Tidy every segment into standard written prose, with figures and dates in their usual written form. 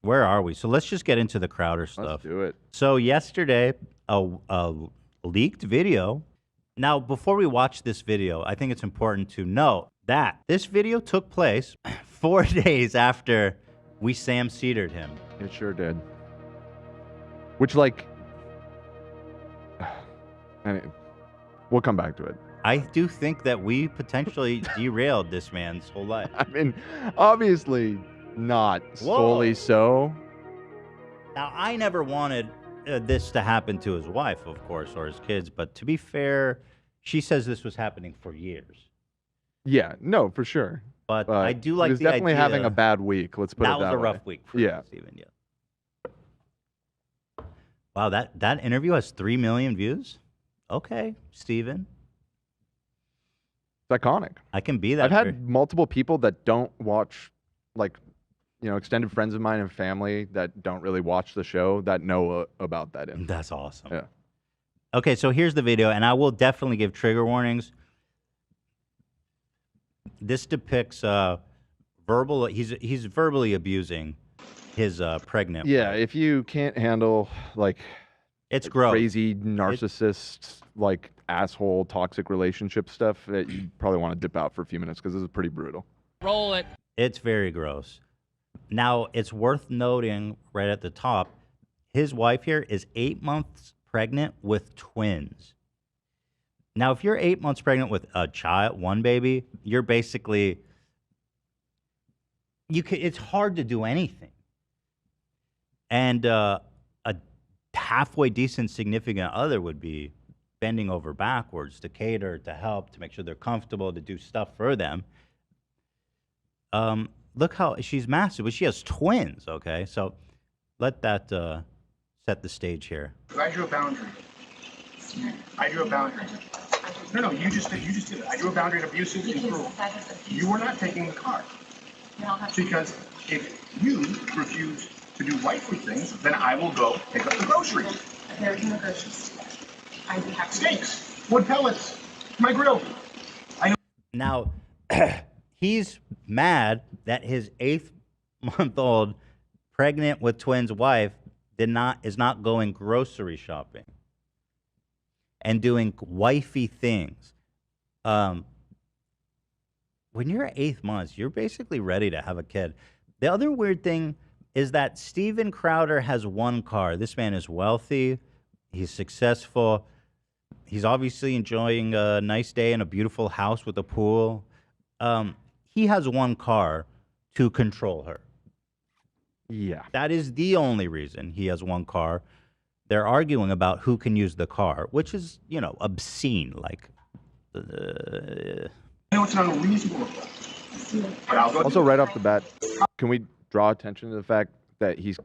Where are we? So let's just get into the Crowder Let's stuff. do it. So yesterday, a leaked video. Now, before we watch this video, I think it's important to note that this video took place 4 days after we Sam Cedared him. It sure did. Which, like, I mean, we'll come back to it. I do think that we potentially derailed this man's whole life. I mean, obviously not solely so. Now, I never wanted this to happen to his wife, of course, or his kids. But to be fair, she says this was happening for years. Yeah, no, for sure. But I do like he was the definitely idea. having a bad week. Let's put it that way. That was a rough week for Steven. Yeah. Wow, that interview has 3 million views. Okay, Steven. It's iconic. I can be that. I've had multiple people that don't watch, like, extended friends of mine and family that don't really watch the show that know about that. That's awesome. Yeah. Okay, so here's the video, and I will definitely give trigger warnings. This depicts verbal. He's verbally abusing his pregnant. Yeah, if you can't handle like it's gross, crazy narcissist, like asshole, toxic relationship stuff, you probably want to dip out for a few minutes because this is pretty brutal. Roll it. It's very gross. Now, it's worth noting right at the top, his wife here is 8 months pregnant with twins. Now, if you're 8 months pregnant with a child, one baby, you're basically, it's hard to do anything. And a halfway decent significant other would be bending over backwards to cater, to help, to make sure they're comfortable, to do stuff for them. Look how she's massive, but she has twins, okay? So let that set the stage here. I drew a boundary. I drew a boundary. No, you just did it. I drew a boundary of abusive and cruel. You were not taking the car. Because if you refuse to do wifely things, then I will go pick up the groceries. There's no groceries. I do have steaks, wood pellets, my grill. I know. Now, he's mad that his 8-month-old pregnant with twins wife is not going grocery shopping and doing wifey things. When you're 8 months, you're basically ready to have a kid. The other weird thing is that Steven Crowder has one car. This man is wealthy. He's successful. He's obviously enjoying a nice day in a beautiful house with a pool. He has one car to control her. Yeah. That is the only reason he has one car. They're arguing about who can use the car, which is, obscene. Like, I know it's not unreasonable. Also, right off the bat, can we draw attention to the fact that he's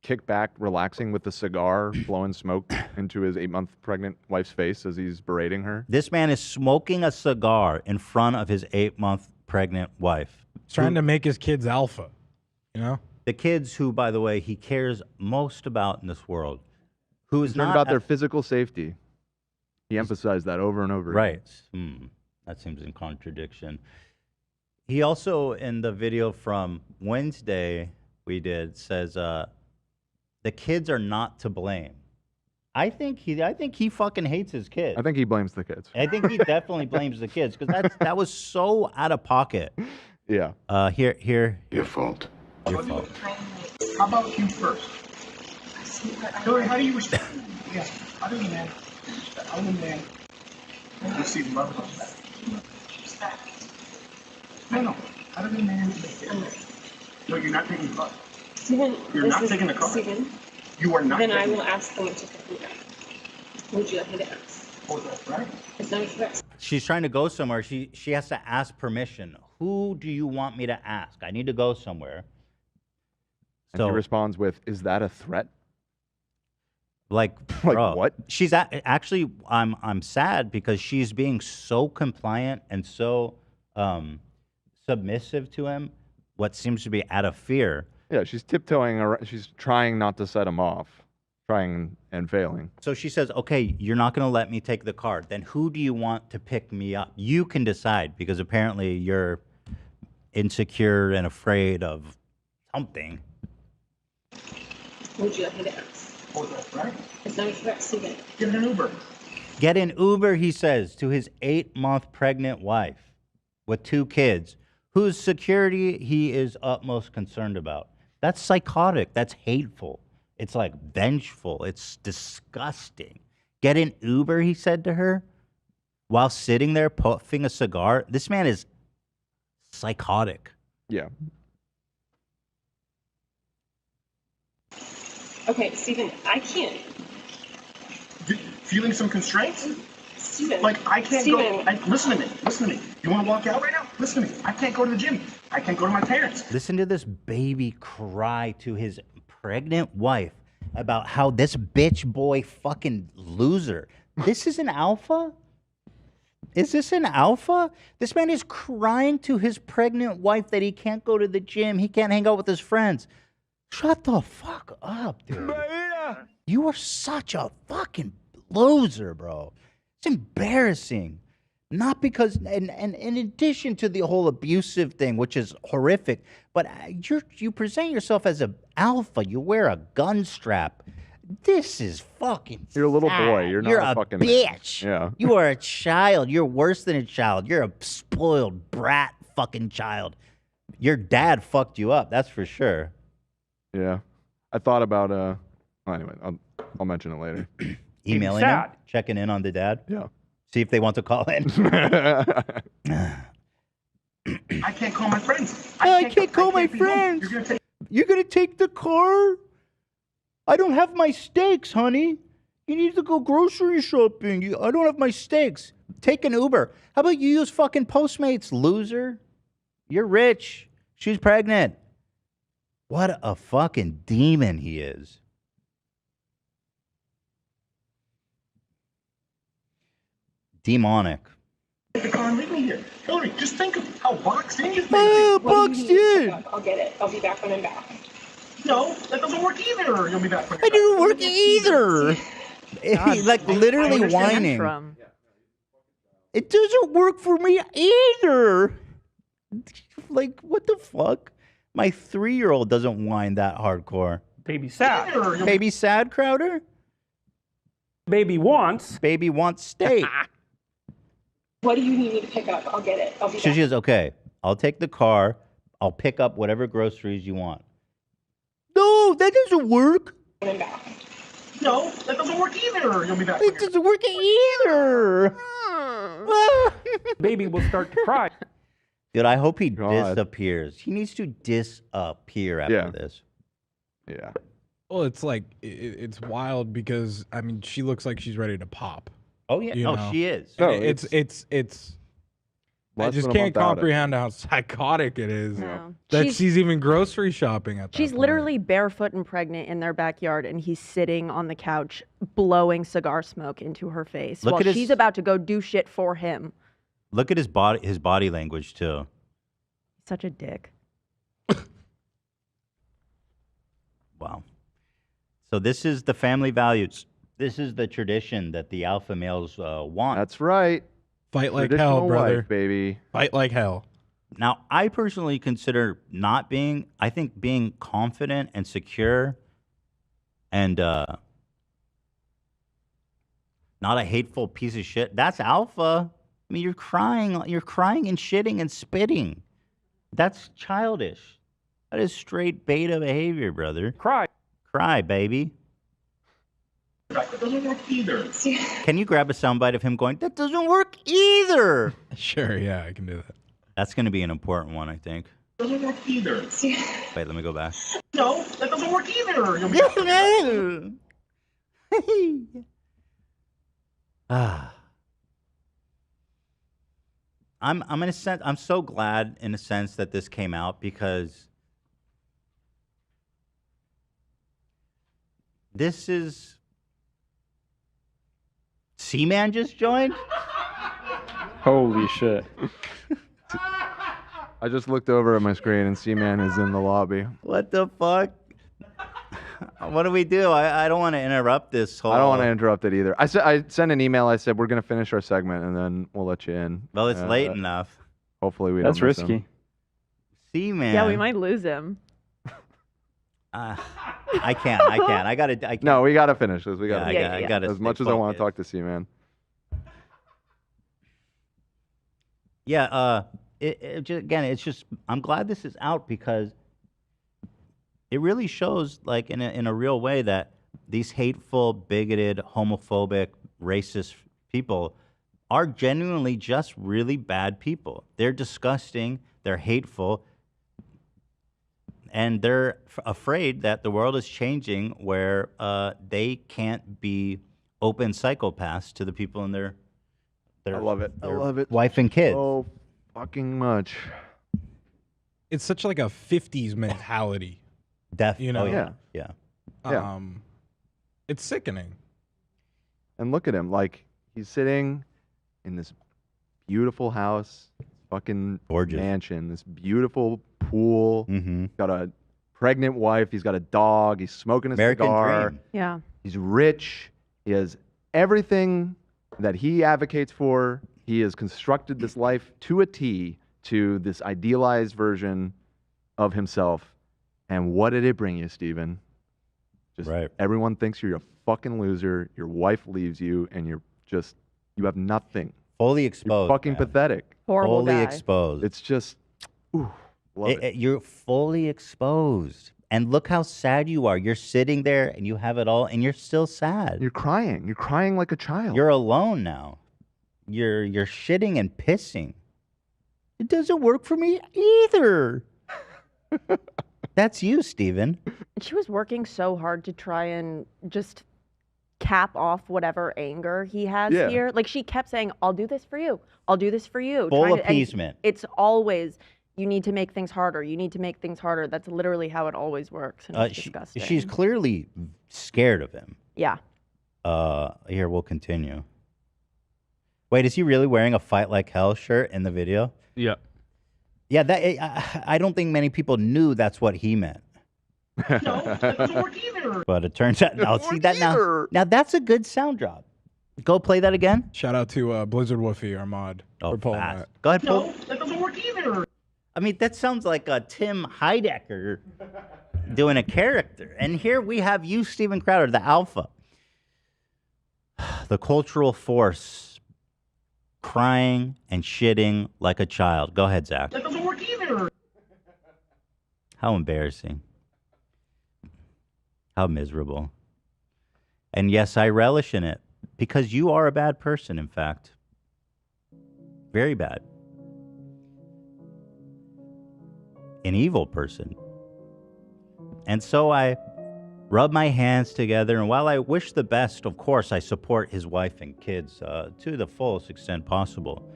kicked back, relaxing with the cigar, blowing smoke into his 8-month pregnant wife's face as he's berating her? This man is smoking a cigar in front of his 8-month pregnant wife. Trying to make his kids alpha, The kids who, by the way, he cares most about in this world. Who is concerned not about their physical safety. He emphasized that over and over again. Right. That seems in contradiction. He also, in the video from Wednesday we did, says the kids are not to blame. I think he fucking hates his kids. I think he blames the kids. I think he definitely blames the kids because that was so out of pocket. Yeah. Here. Your fault. Your fault. How about you first? Hillary, how do you respect? Yes. Other than that, you see love and respect. No. Other than man, no, you're not taking the car. Steven, You're not taking the car. Steven, you are not. Then I will ask them to pick me up. Would you like me to ask? Oh, that's right. It's not threat. She's trying to go somewhere. She has to ask permission. Who do you want me to ask? I need to go somewhere. And he responds with, "Is that a threat?" Like bro, what? She's actually. I'm sad because she's being so compliant and so submissive to him. What seems to be out of fear. Yeah, she's tiptoeing around. She's trying not to set him off, trying and failing. So she says, "Okay, you're not going to let me take the car. Then who do you want to pick me up? You can decide because apparently you're insecure and afraid of something." Would you like me to ask? Oh, that's right. It's not correct, Steven. Get an Uber. Get an Uber, he says, to his 8-month pregnant wife with 2 kids, whose security he is utmost concerned about. That's psychotic. That's hateful. It's like vengeful. It's disgusting. Get an Uber, he said to her, while sitting there puffing a cigar. This man is psychotic. Yeah. Okay, Steven, I can't. Feeling some constraints? Steven. Like, I can't Steven. go. Listen to me. Listen to me. You want to walk out right now? Listen to me. I can't go to the gym. I can't go to my parents. Listen to this baby cry to his pregnant wife about how this bitch boy fucking loser. This is an alpha? Is this an alpha? This man is crying to his pregnant wife that he can't go to the gym. He can't hang out with his friends. Shut the fuck up, dude. You are such a fucking loser, bro. It's embarrassing. Not because, and in addition to the whole abusive thing, which is horrific, but you present yourself as an alpha. You wear a gun strap. This is fucking You're a little sad. boy. You're not a fucking bitch. Yeah. You are a child. You're worse than a child. You're a spoiled brat fucking child. Your dad fucked you up. That's for sure. Yeah. I thought about well, anyway, I'll mention it later. Emailing him, checking in on the dad. Yeah. See if they want to call in. I can't call my friends. I can't call my be home. friends. You're gonna take the car? I don't have my steaks, honey. You need to go grocery shopping. I don't have my steaks. Take an Uber. How about you use fucking Postmates, loser? You're rich. She's pregnant. What a fucking demon he is. Demonic. Take the car and leave me here. Hillary, just think of how boxed in you've Oh, been. What do you boxed need to in. pick up? I'll get it. I'll be back when I'm back. No, that doesn't work either. You'll be back when It didn't work either. God, He's like literally whining. tantrum. It doesn't work for me either. Like, what the fuck? My 3-year-old doesn't whine that hardcore. Baby sad. Baby sad, Crowder? Baby wants. Baby wants steak. What do you need me to pick up? I'll get it. I'll be So back. she goes, okay, I'll take the car. I'll pick up whatever groceries you want. No, that doesn't work. When I'm back. No, that doesn't work either. You'll be back when It doesn't work either. Baby will start to cry. Dude, I hope he God. disappears. He needs to disappear after Yeah. this. Yeah. Well, it's like it's wild because I mean she looks like she's ready to pop. Oh, yeah. You Oh, know. she is. No, And it's I less just than a can't month out. comprehend how psychotic it is No. that She's- she's even grocery shopping at that She's point. literally barefoot and pregnant in their backyard, and he's sitting on the couch blowing cigar smoke into her face Look while at his- she's about to go do shit for him. Look at his body language, too. Such a dick. Wow. So this is the family values. This is the tradition that the alpha males want. That's right. Fight like Traditional hell, brother. wife, baby. Fight like hell. Now, I personally consider I think being confident and secure and not a hateful piece of shit, that's alpha. I mean, you're crying and shitting and spitting. That's childish. That is straight beta behavior, brother. Cry. Cry, baby. That doesn't work either. Can you grab a soundbite of him going, that doesn't work either? Sure, yeah, I can do that. That's going to be an important one, I think. Doesn't work either. Wait, let me go back. No, that doesn't work either. You'll be back when Ah. I'm in a sense, I'm so glad in a sense that this came out because this is C-Man just joined? Holy shit. I just looked over at my screen and C-Man is in the lobby. What the fuck? What do we do? I don't want to interrupt this whole. I don't want to interrupt it either. I sent an email. I said we're gonna finish our segment and then we'll let you in. Well, it's late enough. Hopefully we That's don't miss risky. him. C-Man. Yeah, we might lose him. Ah. I can't. I gotta. I can't. No, we gotta finish this. We gotta. Yeah, I gotta. As stay much as I want to focused. talk to you, man. Yeah. Again, it's just. I'm glad this is out because it really shows, like in a real way, that these hateful, bigoted, homophobic, racist people are genuinely just really bad people. They're disgusting. They're hateful. And they're afraid that the world is changing where they can't be open psychopaths to the people in their I love it. I love it. wife and kids. So fucking much. It's such like a 50s mentality. You know, Yeah. Yeah. It's sickening. And look at him. Like, he's sitting in this beautiful house, fucking gorgeous mansion, this beautiful pool. Mm-hmm. Got a pregnant wife. He's got a dog. He's smoking a American cigar. dream. Yeah. He's rich. He has everything that he advocates for. He has constructed this life to a T, to this idealized version of himself. And what did it bring you, Steven? Just everyone thinks you're a fucking loser. Your wife leaves you, and you have nothing. Fully exposed. You're fucking pathetic. Horrible Fully guy. exposed. It's just, love it. You're fully exposed. And look how sad you are. You're sitting there and you have it all, and you're still sad. You're crying. You're crying like a child. You're alone now. You're shitting and pissing. It doesn't work for me either. That's you, Steven. She was working so hard to try and just cap off whatever anger he has Yeah. here. Like, she kept saying, I'll do this for you. I'll do this for you. Full Trying to- and appeasement. it's always, you need to make things harder. You need to make things harder. That's literally how it always works. And it's disgusting. She's clearly scared of him. Yeah. Here, we'll continue. Wait, is he really wearing a Fight Like Hell shirt in the video? Yeah. Yeah, I don't think many people knew that's what he meant. But it turns out, now see that now. Now that's a good sound drop. Go play that again. Shout out to Blizzard Woofy, our mod. Oh, for pulling fast. that. Go ahead, pull. No, that doesn't work either. I mean, that sounds like Tim Heidecker doing a character. And here we have you, Steven Crowder, the alpha. The cultural force, crying and shitting like a child. Go ahead, Zach. That doesn't work either. How embarrassing. How miserable. And yes, I relish in it because you are a bad person, in fact. Very bad. An evil person. And so I rub my hands together, and while I wish the best, of course, I support his wife and kids to the fullest extent possible.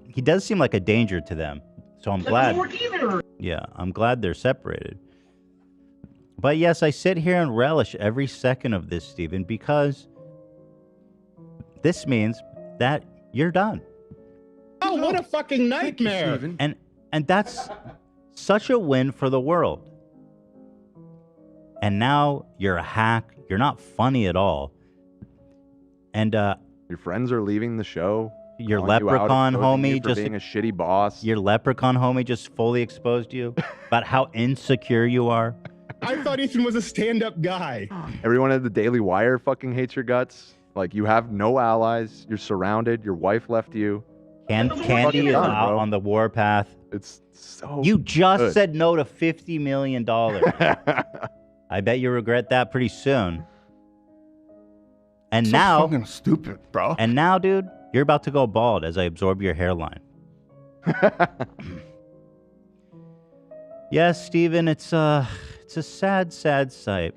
He does seem like a danger to them, so I'm glad. That doesn't work either. Yeah, I'm glad they're separated. But yes, I sit here and relish every second of this, Steven, because this means that you're done. Oh, what a fucking nightmare. And that's such a win for the world. And now you're a hack. You're not funny at all. And your friends are leaving the show. Your calling you out, leprechaun exposing you homie for just being a shitty boss. Your leprechaun homie just fully exposed you about how insecure you are. I thought Ethan was a stand-up guy. Everyone at the Daily Wire fucking hates your guts. Like, you have no allies. You're surrounded. Your wife left you. Candy is out on the warpath. It's so You just good. said no to $50 million. I bet you regret that pretty soon. And So now, fucking stupid, bro. And now, dude, you're about to go bald as I absorb your hairline. Yes, Steven, it's a sad, sad sight.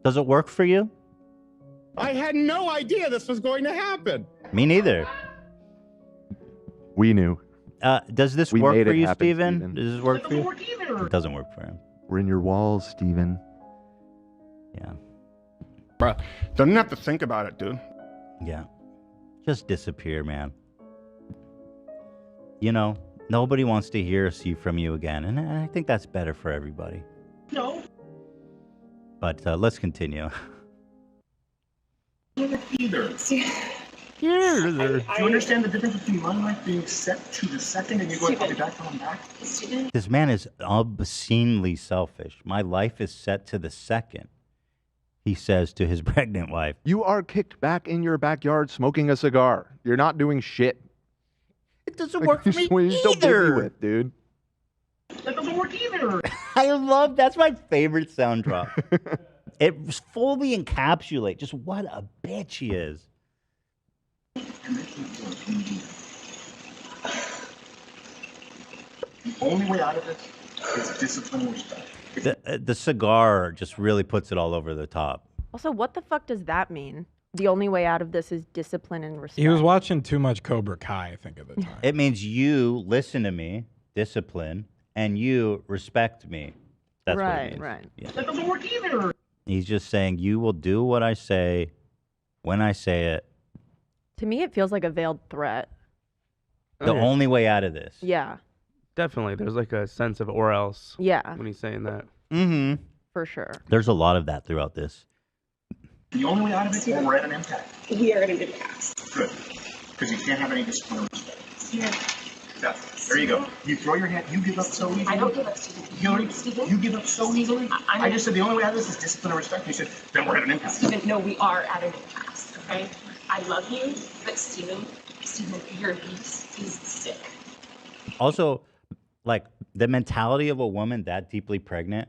Does it work for you? I had no idea this was going to happen. Me neither. We knew. Does this We work made for it you, happen, Steven? Steven. Does this work for you? It doesn't work for him. We're in your walls, Steven. Yeah. Bro, don't have to think about it, dude. Yeah. Just disappear, man. You know, nobody wants to hear or see from you again, and I think that's better for everybody. No. But let's continue. Either. Do you understand the difference between my life being set to the second and you going, I'll be back till I'm back? This man is obscenely selfish. My life is set to the second, he says to his pregnant wife. You are kicked back in your backyard smoking a cigar. You're not doing shit. It doesn't work for me What are you so busy either. with, dude? That doesn't work either. I love, that's my favorite sound drop. It fully encapsulates just what a bitch he is. The only way out of this is discipline and respect. The cigar just really puts it all over the top. Also, what the fuck does that mean? The only way out of this is discipline and respect. He was watching too much Cobra Kai, I think, at the time. It means you listen to me, discipline, and you respect me. That's what it right, means. right. Yeah. That doesn't work either. He's just saying you will do what I say when I say it. To me, it feels like a veiled threat. The Okay. only way out of this. Yeah, Definitely. There's like a sense of or else yeah, when he's saying that. Mm-hmm. for sure. There's a lot of that throughout this. The only way out of it is we're at an impasse. We are at an impasse. Good. Because you can't have any discipline or respect. Yeah. There you go. You throw your hand, you give up so easily. I don't give up, Stephen. Hillary, Stephen? you give up so easily. I just said the only way out of this is discipline and respect. You said, then we're at an impasse. Stephen, no, we are at an impasse, okay? I love you, but Stephen, your abuse is sick. Also, like the mentality of a woman that deeply pregnant,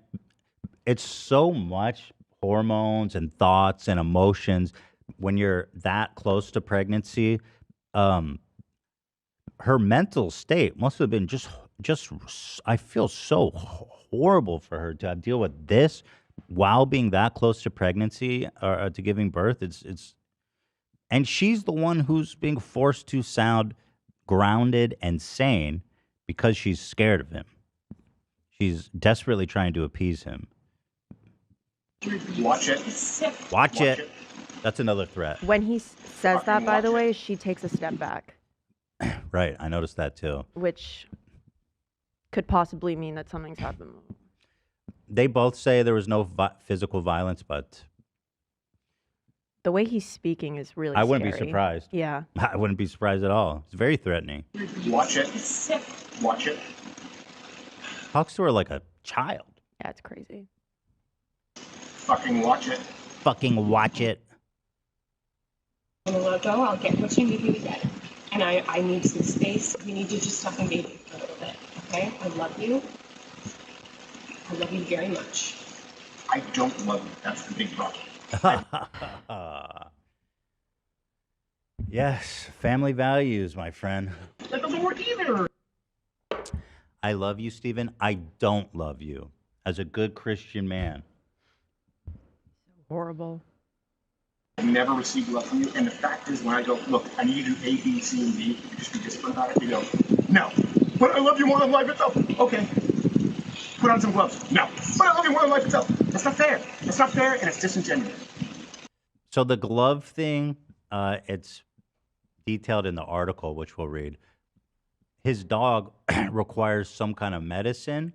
it's so much hormones and thoughts and emotions when you're that close to pregnancy. Her mental state must have been just I feel so horrible for her to deal with this while being that close to pregnancy or to giving birth. It's and she's the one who's being forced to sound grounded and sane because she's scared of him. She's desperately trying to appease him. Watch it. Watch it. That's another threat. When he says that, by the way, she takes a step back, Right. I noticed that too. which could possibly mean that something's happened. They both say there was no physical violence, but The way he's speaking is really I wouldn't be scary. surprised. Yeah. I wouldn't be surprised at all. It's very threatening. Watch it. Watch it. Talks to her like a child. Yeah, it's crazy. Fucking watch it. Fucking watch it. I'm gonna let go, I'll get what you need me to get. And I need some space. We need to just fucking baby for a little bit, okay? I love you. I love you very much. I don't love you. That's the big problem. Yes, family values, my friend. That doesn't work either. I love you, Stephen. I don't love you as a good Christian man. Horrible. I never received love from you. And the fact is, when I go, look, I need you to do A, B, C, and D, just be disciplined about it, you go, no. But I love you more than life itself. Okay. Put on some gloves. No. But I love you more than life itself. That's not fair. That's not fair, and it's disingenuous. So the glove thing, it's detailed in the article, which we'll read. His dog requires some kind of medicine,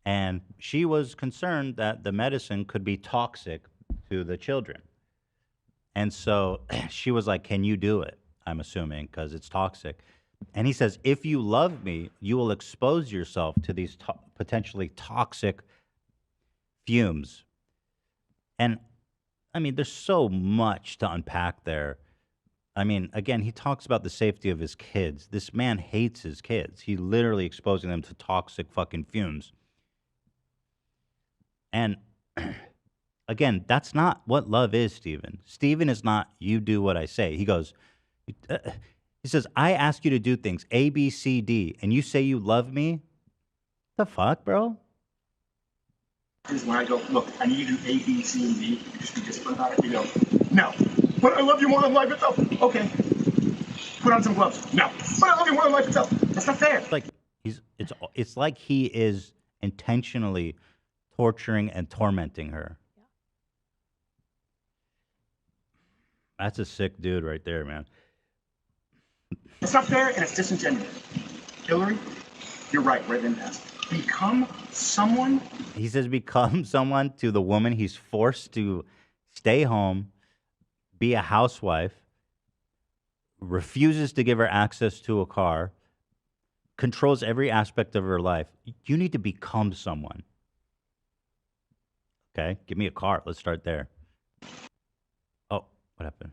and she was concerned that the medicine could be toxic to the children. And so she was like, can you do it? I'm assuming, because it's toxic. And he says, if you love me, you will expose yourself to these potentially toxic fumes. And I mean, there's so much to unpack there. I mean, again, he talks about the safety of his kids. This man hates his kids. He's literally exposing them to toxic fucking fumes. And again, that's not what love is, Stephen. Stephen is not, you do what I say. He goes, he says, I ask you to do things, A, B, C, D, and you say you love me? The fuck, bro? Is when I go, look, I need you to do A, B, C, and D, just be disciplined about it, you go, no. But I love you more than life itself. Okay. Put on some gloves. No. But I love you more than life itself. That's not fair. Like it's like he is intentionally torturing and tormenting her. That's a sick dude right there, man. It's not fair, and it's disingenuous. Hillary, you're right. We're at an impasse. Become someone. He says become someone to the woman he's forced to stay home, be a housewife, refuses to give her access to a car, controls every aspect of her life. You need to become someone. Okay, give me a car. Let's start there. Oh, what happened?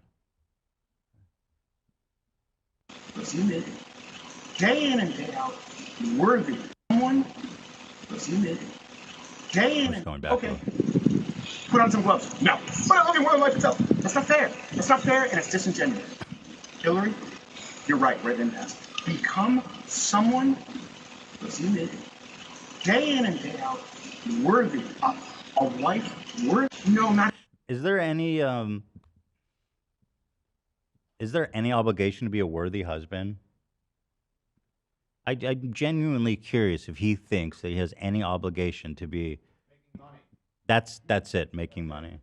You day in and day out, worthy. Someone, you day in and going back. okay. Put on some gloves. No. But okay, more than life itself. That's not fair. That's not fair, and it's disingenuous. Hillary, you're right. We're at impasse. Become someone, you day in and day out, worthy of a wife. Worthy. No, not. Is there any obligation to be a worthy husband? I'm genuinely curious if he thinks that he has any obligation to be. That's it, making money,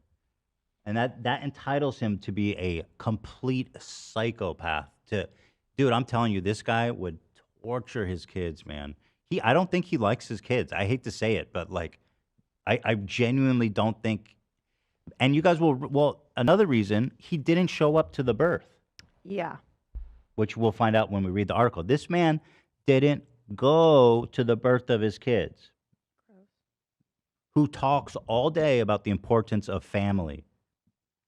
and that entitles him to be a complete psychopath. Dude, I'm telling you, this guy would torture his kids, man. I don't think he likes his kids. I hate to say it, but like, I genuinely don't think. And you guys well, another reason he didn't show up to the birth. Yeah. Which we'll find out when we read the article. This man didn't go to the birth of his kids. Who talks all day about the importance of family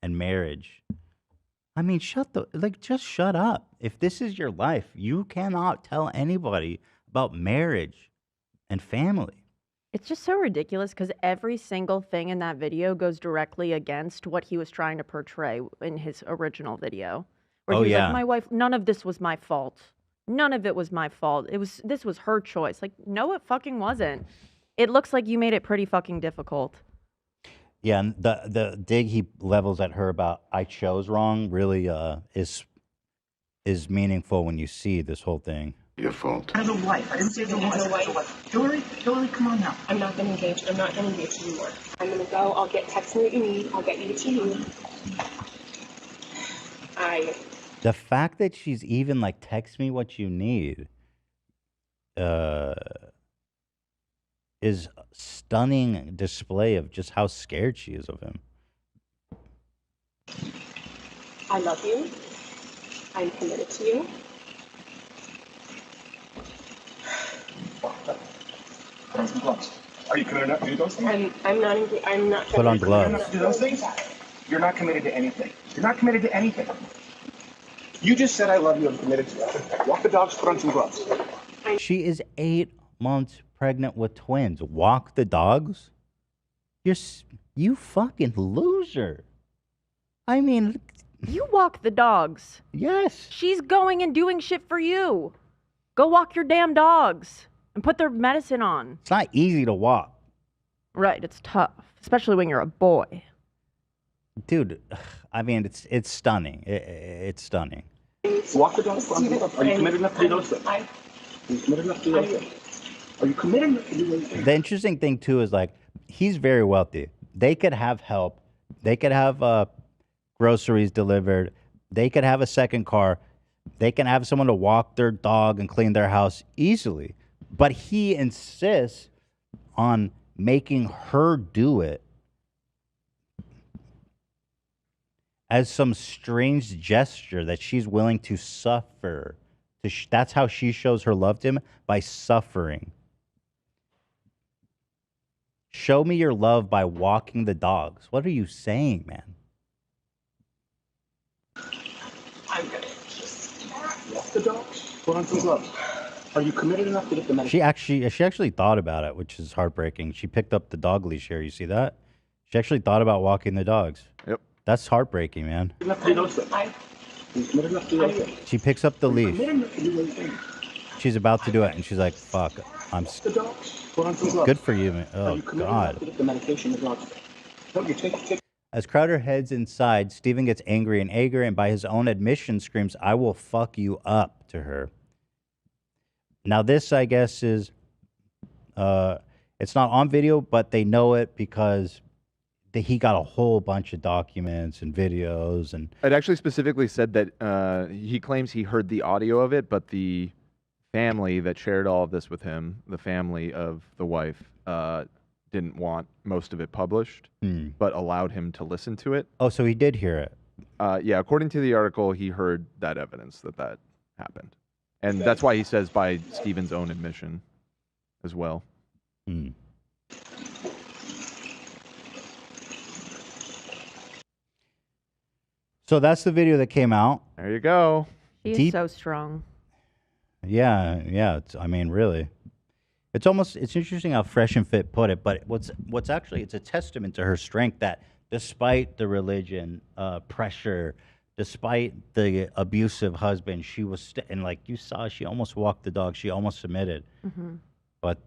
and marriage. I mean, just shut up. If this is your life, you cannot tell anybody about marriage and family. It's just so ridiculous because every single thing in that video goes directly against what he was trying to portray in his original video. Where he was like, my wife, none of this was my fault. None of it was my fault. This was her choice. Like, no, it fucking wasn't. It looks like you made it pretty fucking difficult. Yeah, and the dig he levels at her about I chose wrong really is meaningful when you see this whole thing. Your fault. As a wife. I didn't say as a wife. Hillary, come on now. I'm not going to engage. I'm not going to engage anymore. I'm going to go. I'll text me what you need. I'll get you what you need. The fact that she's even like, text me what you need, is a stunning display of just how scared she is of him. I love you. I'm committed to you. Put on some gloves. Are you committed enough to do those things? I'm not. Put on gloves. To do those things? You're not committed to anything. You're not committed to anything. You just said I love you. I'm committed to it. Walk the dogs. Put on some gloves. She is 8 months pregnant with twins. Walk the dogs? You fucking loser. I mean, you walk the dogs. Yes. She's going and doing shit for you. Go walk your damn dogs and put their medicine on. It's not easy to walk. Right, it's tough, especially when you're a boy. Dude, I mean, it's stunning. It's stunning. Walk the dogs. Are you committed enough to do those things? Are you committed enough to do those things? Are you committed enough to do those things? The interesting thing, too, is like, he's very wealthy. They could have help. They could have groceries delivered. They could have a second car. They can have someone to walk their dog and clean their house easily. But he insists on making her do it as some strange gesture that she's willing to suffer. That's how she shows her love to him, by suffering. Show me your love by walking the dogs. What are you saying, man? I'm gonna just walk the dogs. Put on some gloves. Are you committed enough to get the medicine? She actually thought about it, which is heartbreaking. She picked up the dog leash here. You see that? She actually thought about walking the dogs. Yep. That's heartbreaking, man. She picks up the leash. She's about to do it, and she's like, fuck, good for you, man. Oh, God. As Crowder heads inside, Steven gets angry, and by his own admission, screams, I will fuck you up, to her. Now, this, I guess, is, it's not on video, but they know it because he got a whole bunch of documents and videos. And it actually specifically said that he claims he heard the audio of it, but the family that shared all of this with him, the family of the wife, didn't want most of it published, but allowed him to listen to it. Oh, so he did hear it. Yeah, according to the article, he heard that evidence that happened. And that's why he says by Steven's own admission as well. Hmm. So that's the video that came out. There you go. She is so strong. Yeah, yeah. I mean, really. It's interesting how Fresh and Fit put it, but what's actually, it's a testament to her strength that despite the religion, pressure, despite the abusive husband, she was, and like you saw, she almost walked the dog. She almost submitted. Mm-hmm. But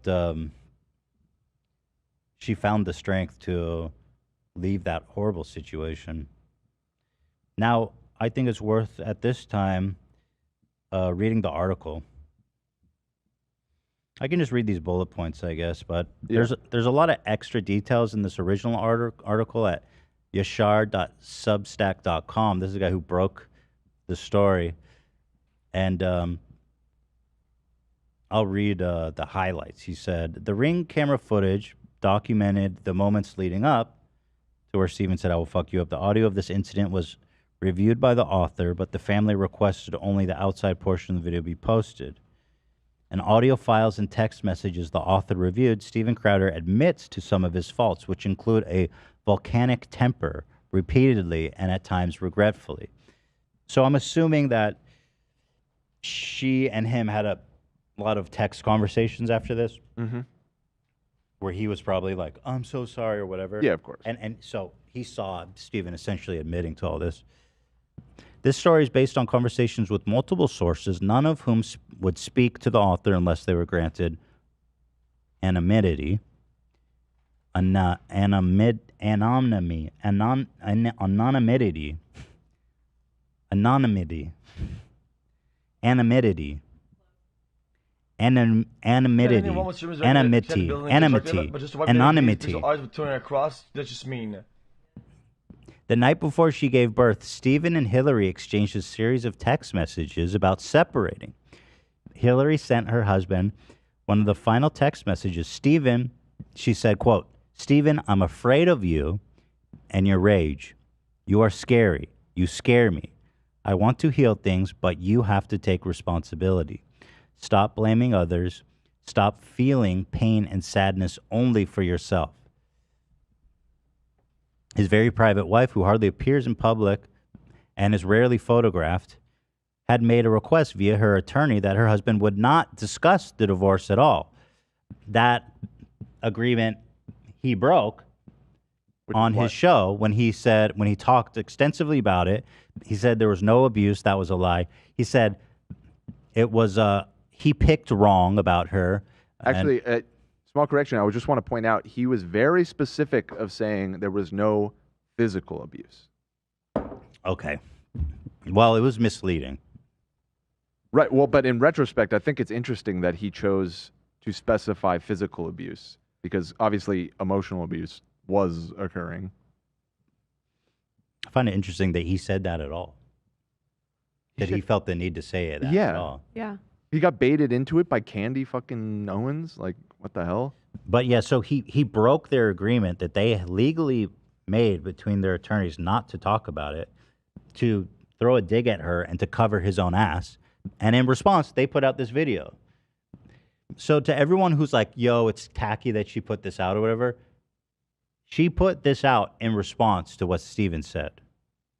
she found the strength to leave that horrible situation. Now, I think it's worth, at this time, reading the article. I can just read these bullet points, I guess, but there's a lot of extra details in this original article at yashar.substack.com. This is a guy who broke the story, and I'll read the highlights. He said, the Ring camera footage documented the moments leading up to where Steven said, "I will fuck you up." The audio of this incident was reviewed by the author, but the family requested only the outside portion of the video be posted. In audio files and text messages the author reviewed, Steven Crowder admits to some of his faults, which include a volcanic temper repeatedly and at times regretfully. So I'm assuming that she and him had a lot of text conversations after this, where he was probably like, "I'm so sorry," or whatever. Yeah, of course. And so he saw Steven essentially admitting to all this. This story is based on conversations with multiple sources, none of whom would speak to the author unless they were granted anonymity. Anonymity. Across, that just mean. The night before she gave birth, Stephen and Hillary exchanged a series of text messages about separating. Hillary sent her husband one of the final text messages. Stephen, she said, quote, "Stephen, I'm afraid of you and your rage. You are scary. You scare me. I want to heal things, but you have to take responsibility. Stop blaming others. Stop feeling pain and sadness only for yourself." His very private wife, who hardly appears in public and is rarely photographed, had made a request via her attorney that her husband would not discuss the divorce at all. That agreement he broke on his show when he talked extensively about it. He said there was no abuse. That was a lie. He said it was he picked wrong about her. Actually, small correction. I would just want to point out he was very specific of saying there was no physical abuse. Okay. Well, it was misleading. Right. Well, but in retrospect, I think it's interesting that he chose to specify physical abuse because obviously emotional abuse was occurring. I find it interesting that he said that at all. That he felt the need to say it at all. Yeah. He got baited into it by Candy fucking Owens. Like, what the hell? But yeah, so he broke their agreement that they legally made between their attorneys not to talk about it, to throw a dig at her and to cover his own ass. And in response, they put out this video. So to everyone who's like, yo, it's tacky that she put this out or whatever, she put this out in response to what Steven said.